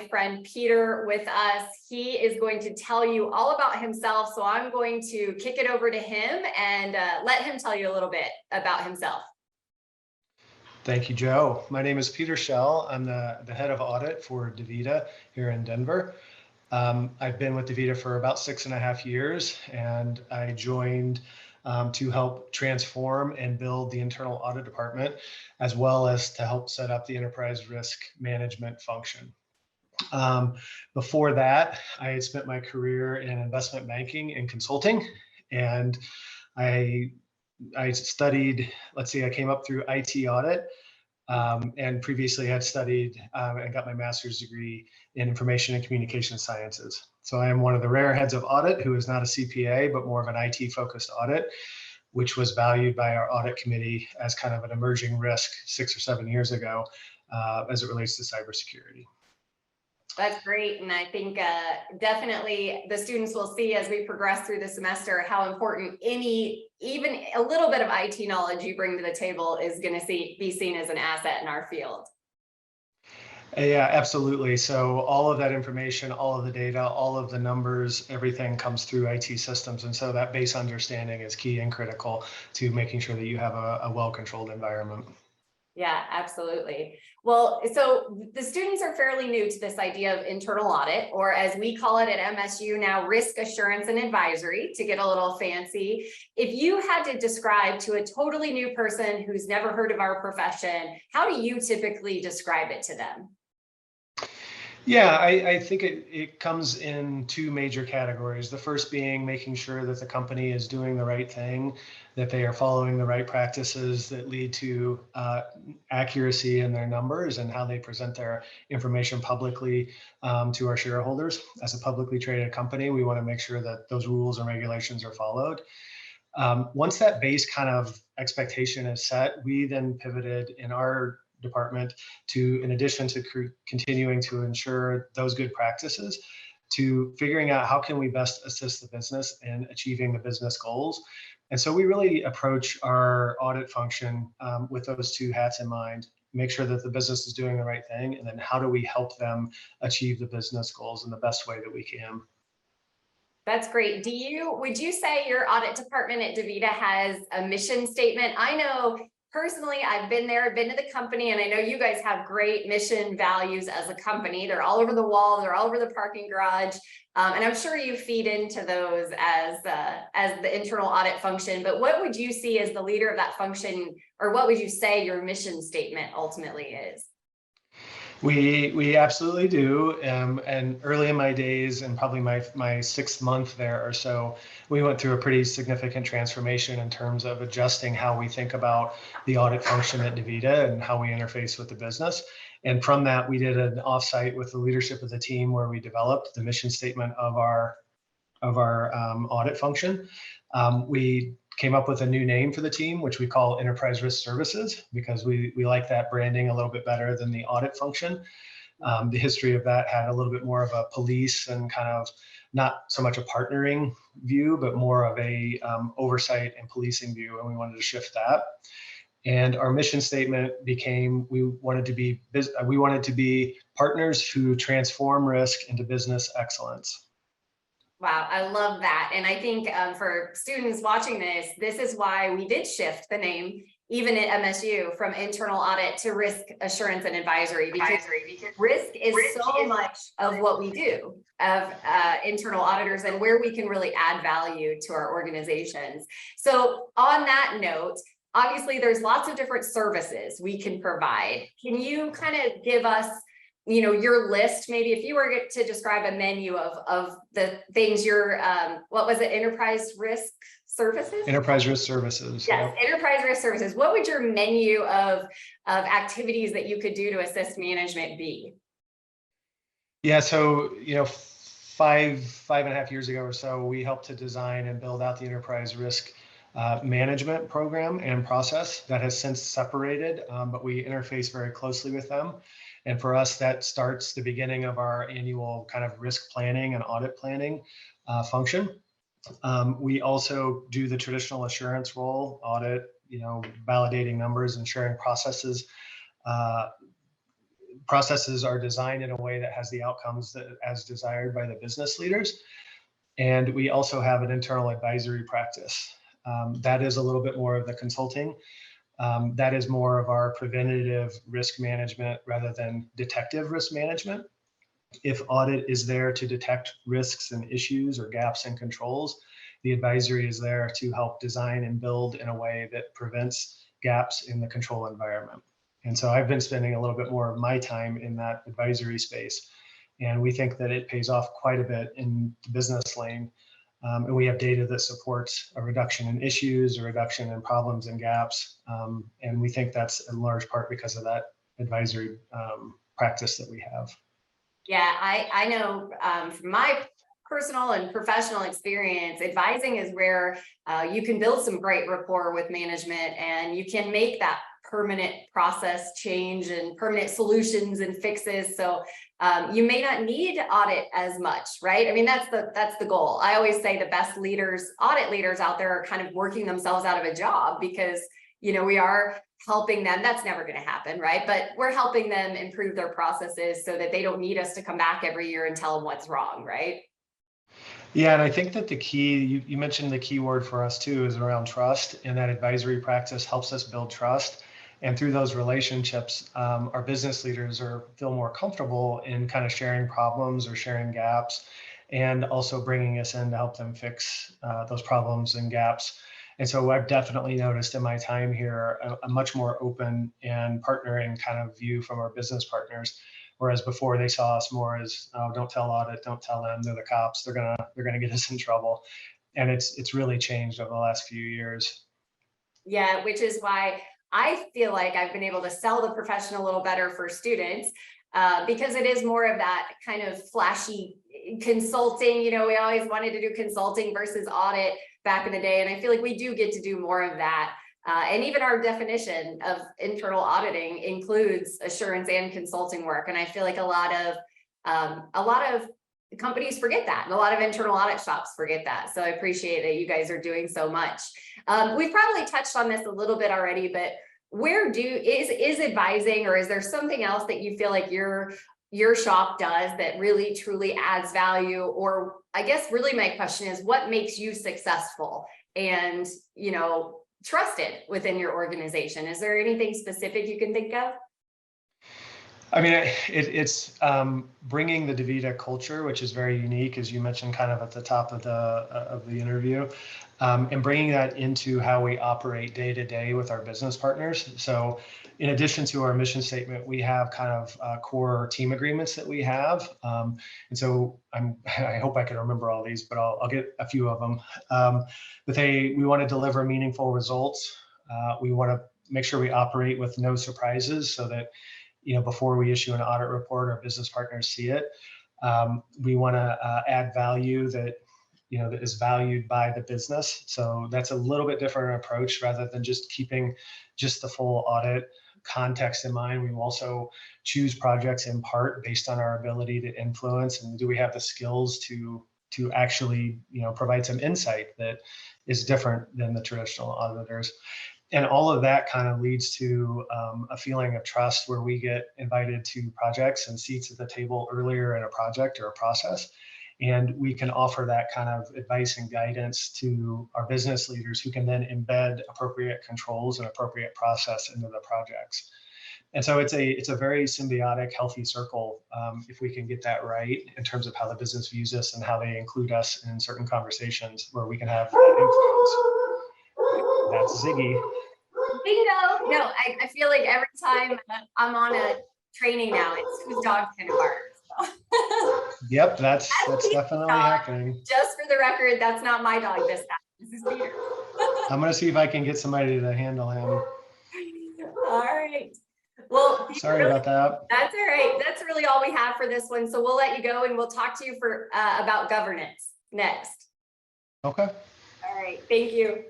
my friend Peter with us. He is going to tell you all about himself. So I'm going to kick it over to him and let him tell you a little bit about himself. Thank you, Joe. My name is Peter Schell. I'm the head of audit for DaVita here in Denver. I've been with DaVita for about 6.5 years, and I joined to help transform and build the internal audit department, as well as to help set up the enterprise risk management function. Before that, I had spent my career in investment banking and consulting, and I studied, I came up through IT audit, and previously had studied and got my master's degree in information and communication sciences. So I am one of the rare heads of audit who is not a CPA, but more of an IT focused audit, which was valued by our audit committee as kind of an emerging risk 6 or 7 years ago as it relates to cybersecurity. That's great. And I think definitely the students will see as we progress through the semester how important even a little bit of IT knowledge you bring to the table is going to be seen as an asset in our field. Yeah, absolutely. So all of that information, all of the data, all of the numbers, everything comes through IT systems. And so that base understanding is key and critical to making sure that you have a well-controlled environment. Yeah, absolutely. Well, so the students are fairly new to this idea of internal audit, or as we call it at MSU now, risk assurance and advisory, to get a little fancy. If you had to describe to a totally new person who's never heard of our profession, how do you typically describe it to them? Yeah, I think it comes in two major categories. The first being making sure that the company is doing the right thing, that they are following the right practices that lead to accuracy in their numbers and how they present their information publicly to our shareholders. As a publicly traded company, we want to make sure that those rules and regulations are followed. Once that base kind of expectation is set, we then pivoted in our department to, in addition to continuing to ensure those good practices, to figuring out how can we best assist the business in achieving the business goals. And so we really approach our audit function with those two hats in mind: make sure that the business is doing the right thing, and then how do we help them achieve the business goals in the best way that we can. That's great. Would you say your audit department at DaVita has a mission statement? I know personally, I've been there, I've been to the company, and I know you guys have great mission values as a company. They're all over the wall, they're all over the parking garage. And I'm sure you feed into those as the internal audit function, but what would you see as the leader of that function, or what would you say your mission statement ultimately is? We absolutely do. And early in my days, and probably my 6th month there or so, we went through a pretty significant transformation in terms of adjusting how we think about the audit function at DaVita and how we interface with the business. And from that, we did an offsite with the leadership of the team where we developed the mission statement of our audit function. We came up with a new name for the team, which we call Enterprise Risk Services, because we like that branding a little bit better than the audit function. The history of that had a little bit more of a police and kind of not so much a partnering view, but more of a oversight and policing view, and we wanted to shift that. And our mission statement became, we wanted to be partners who transform risk into business excellence. Wow, I love that. And I think for students watching this is why we did shift the name, even at MSU, from internal audit to risk assurance and advisory, because risk is so much of what we do of internal auditors and where we can really add value to our organizations. So on that note, obviously there's lots of different services we can provide. Can you kind of give us your list, maybe if you were to describe a menu of the things your, what was it, enterprise risk services? Enterprise risk services. Yes, yep. Enterprise risk services. What would your menu of activities that you could do to assist management be? Yeah, so, 5.5 years ago or so, we helped to design and build out the enterprise risk management program and process that has since separated, but we interface very closely with them. And for us, that starts the beginning of our annual kind of risk planning and audit planning function. We also do the traditional assurance role, audit, validating numbers, ensuring processes processes are designed in a way that has the outcomes that as desired by the business leaders. And we also have an internal advisory practice. That is a little bit more of the consulting. That is more of our preventative risk management rather than detective risk management. If audit is there to detect risks and issues or gaps in controls, the advisory is there to help design and build in a way that prevents gaps in the control environment. And so I've been spending a little bit more of my time in that advisory space. And we think that it pays off quite a bit in the business lane. And we have data that supports a reduction in issues, a reduction in problems and gaps. And we think that's in large part because of that advisory practice that we have. Yeah, I know from my personal and professional experience, advising is where you can build some great rapport with management, and you can make that permanent process change and permanent solutions and fixes. So you may not need audit as much, right? I mean, that's the goal. I always say the best leaders, audit leaders out there, are kind of working themselves out of a job because, you know, we are helping them. That's never going to happen, right? But we're helping them improve their processes so that they don't need us to come back every year and tell them what's wrong, right? Yeah, and I think that the key, you mentioned the key word for us too, is around trust, and that advisory practice helps us build trust. And through those relationships, our business leaders feel more comfortable in kind of sharing problems or sharing gaps, and also bringing us in to help them fix those problems and gaps. And so I've definitely noticed in my time here a much more open and partnering kind of view from our business partners. Whereas before they saw us more as, oh, don't tell audit, don't tell them, they're the cops, they're gonna get us in trouble. And it's really changed over the last few years. Yeah, which is why I feel like I've been able to sell the profession a little better for students, because it is more of that kind of flashy consulting. You know, we always wanted to do consulting versus audit back in the day. And I feel like we do get to do more of that. And even our definition of internal auditing includes assurance and consulting work. And I feel like a lot of companies forget that, and a lot of internal audit shops forget that. So I appreciate that you guys are doing so much. We've probably touched on this a little bit already, but where is advising, or is there something else that you feel like your shop does that really truly adds value? Or I guess really my question is, what makes you successful and, you know, trusted within your organization? Is there anything specific you can think of? I mean, it's bringing the DaVita culture, which is very unique, as you mentioned, kind of at the top of the interview, and bringing that into how we operate day to day with our business partners. So, in addition to our mission statement, we have kind of core team agreements that we have, and so I hope I can remember all these, but I'll get a few of them. But we want to deliver meaningful results. We want to make sure we operate with no surprises, so that, you know, before we issue an audit report, our business partners see it. We want to add value that, you know, that is valued by the business. So that's a little bit different approach, rather than just keeping just the full audit context in mind. We also choose projects in part based on our ability to influence, and do we have the skills to actually, you know, provide some insight that is different than the traditional auditors. And all of that kind of leads to a feeling of trust, where we get invited to projects and seats at the table earlier in a project or a process. And we can offer that kind of advice and guidance to our business leaders, who can then embed appropriate controls and appropriate process into the projects. And so it's a very symbiotic, healthy circle, if we can get that right, in terms of how the business views us and how they include us in certain conversations where we can have that influence. That's Ziggy. Bingo. No, I feel like every time I'm on a training now, it's whose dog's gonna bark. So. Yep, that's definitely happening. Just for the record, that's not my dog this time. This is Peter. I'm gonna see if I can get somebody to handle him. All right. Well, sorry about that. That's all right. That's really all we have for this one. So we'll let you go, and we'll talk to you for about governance next. Okay. All right. Thank you.